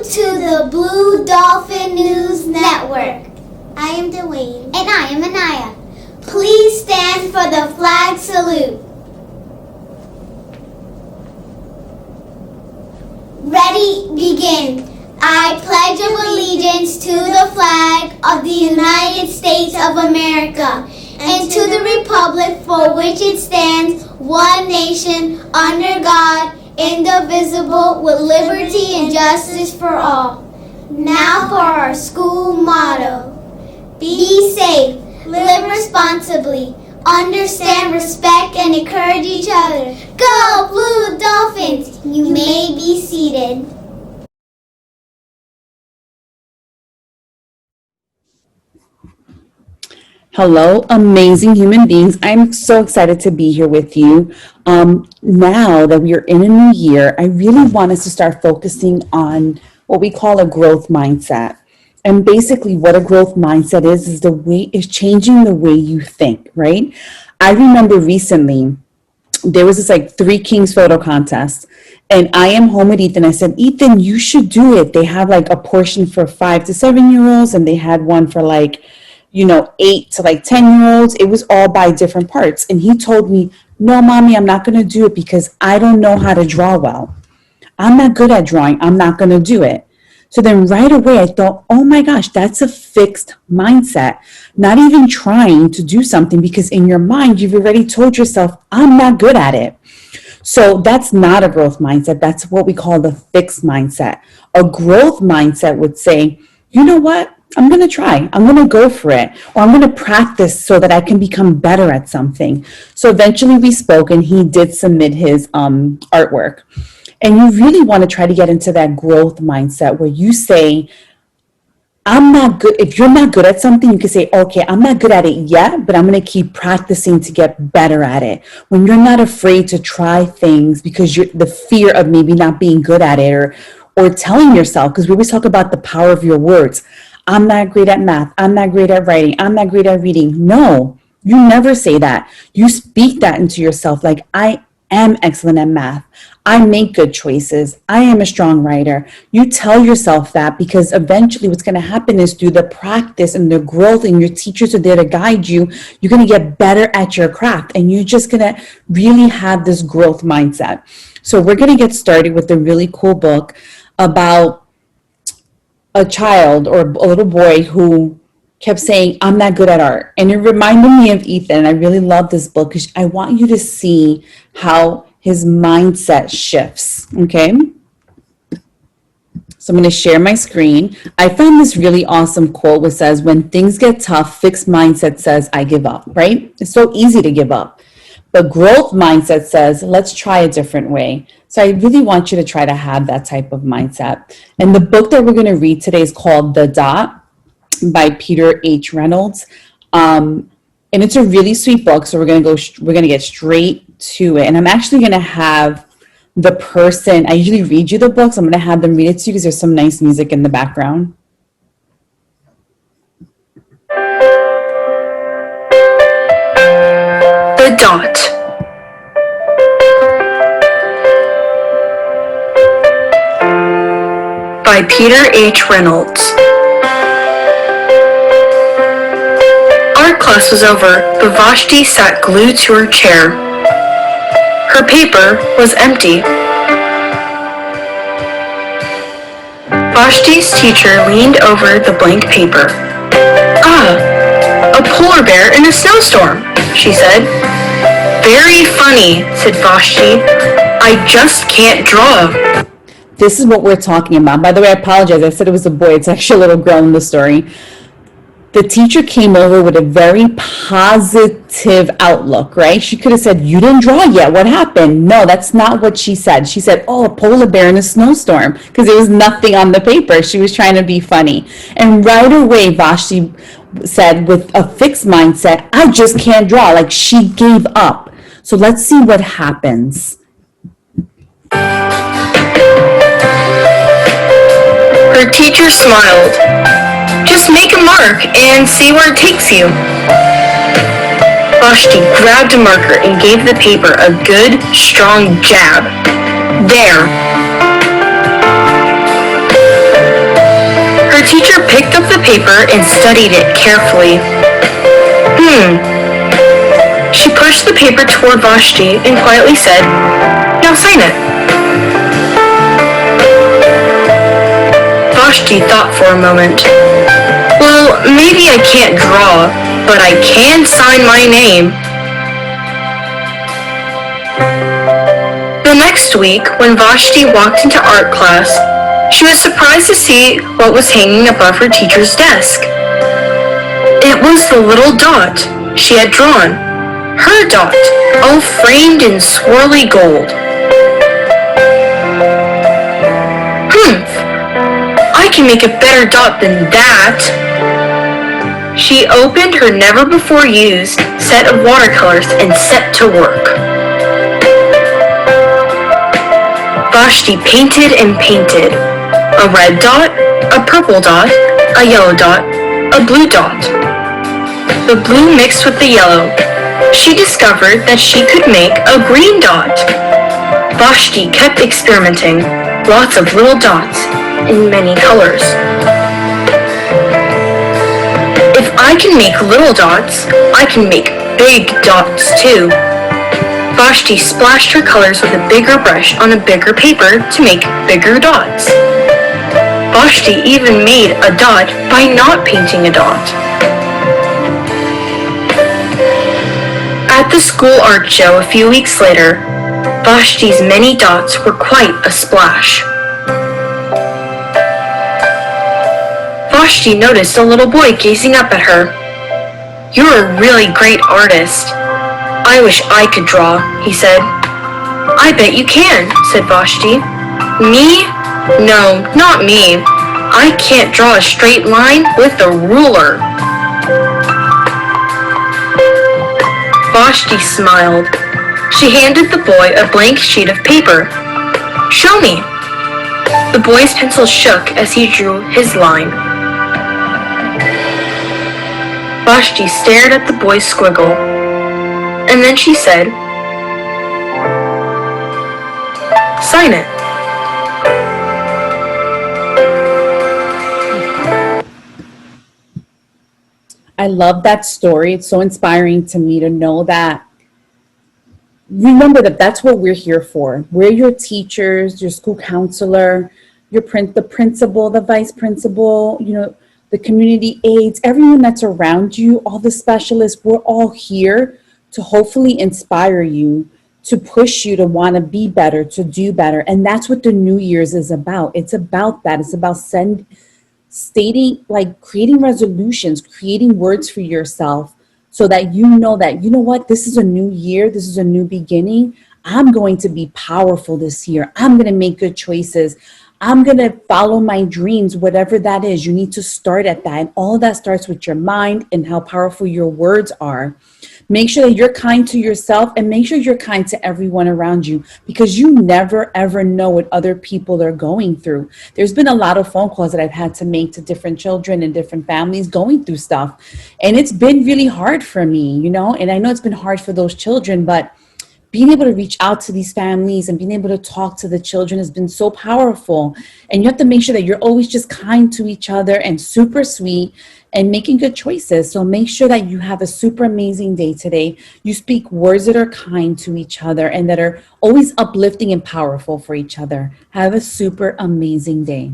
to the Blue Dolphin News Network. I am Dwayne. And I am Anaya. Please stand for the flag salute. Ready, begin. I pledge allegiance to the flag of the United States of America and to the republic for which it stands, one nation, under God, indivisible, with liberty and justice for all. Now for our school motto. Be safe, live responsibly, understand, respect, and encourage each other. Go Blue Dolphins! You may be seated. Hello, amazing human beings. I'm so excited to be here with you. Now that we are in a new year, I really want us to start focusing on what we call a growth mindset. And basically what a growth mindset is changing the way you think, right? I remember recently, there was this like Three Kings photo contest. And I am home with Ethan. I said, Ethan, you should do it. They have like a portion for 5 to 7-year-olds, and they had one for 8 to 10-year-olds. It was all by different parts. And he told me, no, mommy, I'm not going to do it because I don't know how to draw well. I'm not good at drawing. I'm not going to do it. So then right away I thought, oh my gosh, that's a fixed mindset. Not even trying to do something because in your mind, you've already told yourself, I'm not good at it. So that's not a growth mindset. That's what we call the fixed mindset. A growth mindset would say, you know what? I'm going to try. I'm going to go for it. Or I'm going to practice so that I can become better at something. So eventually we spoke and he did submit his artwork. And you really want to try to get into that growth mindset where you say, I'm not good. If you're not good at something, you can say, okay, I'm not good at it yet, but I'm going to keep practicing to get better at it. When you're not afraid to try things because the fear of maybe not being good at it or telling yourself, because we always talk about the power of your words. I'm not great at math. I'm not great at writing. I'm not great at reading. No, you never say that. You speak that into yourself like, I am excellent at math. I make good choices. I am a strong writer. You tell yourself that because eventually what's going to happen is through the practice and the growth and your teachers are there to guide you, you're going to get better at your craft and you're just going to really have this growth mindset. So we're going to get started with a really cool book about a child or a little boy who kept saying, I'm not good at art. And it reminded me of Ethan. I really love this book because I want you to see how his mindset shifts, okay? So I'm going to share my screen. I found this really awesome quote which says, when things get tough, fixed mindset says, I give up, right? It's so easy to give up. But growth mindset says, let's try a different way. So I really want you to try to have that type of mindset. And the book that we're going to read today is called The Dot by Peter H. Reynolds. And it's a really sweet book. So we're going to get straight to it. And I'm actually going to have the person, I usually read you the books. I'm going to have them read it to you because there's some nice music in the background. The Dot by Peter H. Reynolds. Art class was over, but Vashti sat glued to her chair. Her paper was empty. Vashti's teacher leaned over the blank paper. Ah, a polar bear in a snowstorm, she said. Very funny, said Vashti. I just can't draw. This is what we're talking about. By the way, I apologize. I said it was a boy. It's actually a little girl in the story. The teacher came over with a very positive outlook, right? She could have said, you didn't draw yet. What happened? No, that's not what she said. She said, oh, a polar bear in a snowstorm, because there was nothing on the paper. She was trying to be funny. And right away, Vashti said with a fixed mindset, I just can't draw. Like she gave up. So let's see what happens. Her teacher smiled. Just make a mark and see where it takes you. Vashti grabbed a marker and gave the paper a good, strong jab. There. paper and studied it carefully. She pushed the paper toward Vashti and quietly said, "Now sign it." Vashti thought for a moment. "Well, maybe I can't draw, but I can sign my name." The next week, when Vashti walked into art class, she was surprised to see what was hanging above her teacher's desk. It was the little dot she had drawn. Her dot, all framed in swirly gold. I can make a better dot than that. She opened her never-before-used set of watercolors and set to work. Vashti painted and painted. A red dot, a purple dot, a yellow dot, a blue dot. The blue mixed with the yellow. She discovered that she could make a green dot. Vashti kept experimenting, lots of little dots in many colors. If I can make little dots, I can make big dots too. Vashti splashed her colors with a bigger brush on a bigger paper to make bigger dots. Vashti even made a dot by not painting a dot. At the school art show a few weeks later, Vashti's many dots were quite a splash. Vashti noticed a little boy gazing up at her. "You're a really great artist. I wish I could draw," he said. "I bet you can," said Vashti. "Me? No, not me. I can't draw a straight line with a ruler." Vashti smiled. She handed the boy a blank sheet of paper. "Show me." The boy's pencil shook as he drew his line. Vashti stared at the boy's squiggle, and then she said, "Sign it." I love that story. It's so inspiring to me to know that. Remember that that's what we're here for. We're your teachers, your school counselor, the principal, the vice principal, the community aides, everyone that's around you, all the specialists. We're all here to hopefully inspire you, to push you to want to be better, to do better. And that's what the New Year's is about. It's about that. It's about creating resolutions, creating words for yourself so that you know what, this is a new year, this is a new beginning. I'm going to be powerful this year. I'm going to make good choices. I'm going to follow my dreams, whatever that is. You need to start at that. And all of that starts with your mind and how powerful your words are. Make sure that you're kind to yourself and make sure you're kind to everyone around you, because you never, ever know what other people are going through. There's been a lot of phone calls that I've had to make to different children and different families going through stuff. And it's been really hard for me, and I know it's been hard for those children, but being able to reach out to these families and being able to talk to the children has been so powerful. And you have to make sure that you're always just kind to each other and super sweet and making good choices. So make sure that you have a super amazing day today. You speak words that are kind to each other and that are always uplifting and powerful for each other. Have a super amazing day.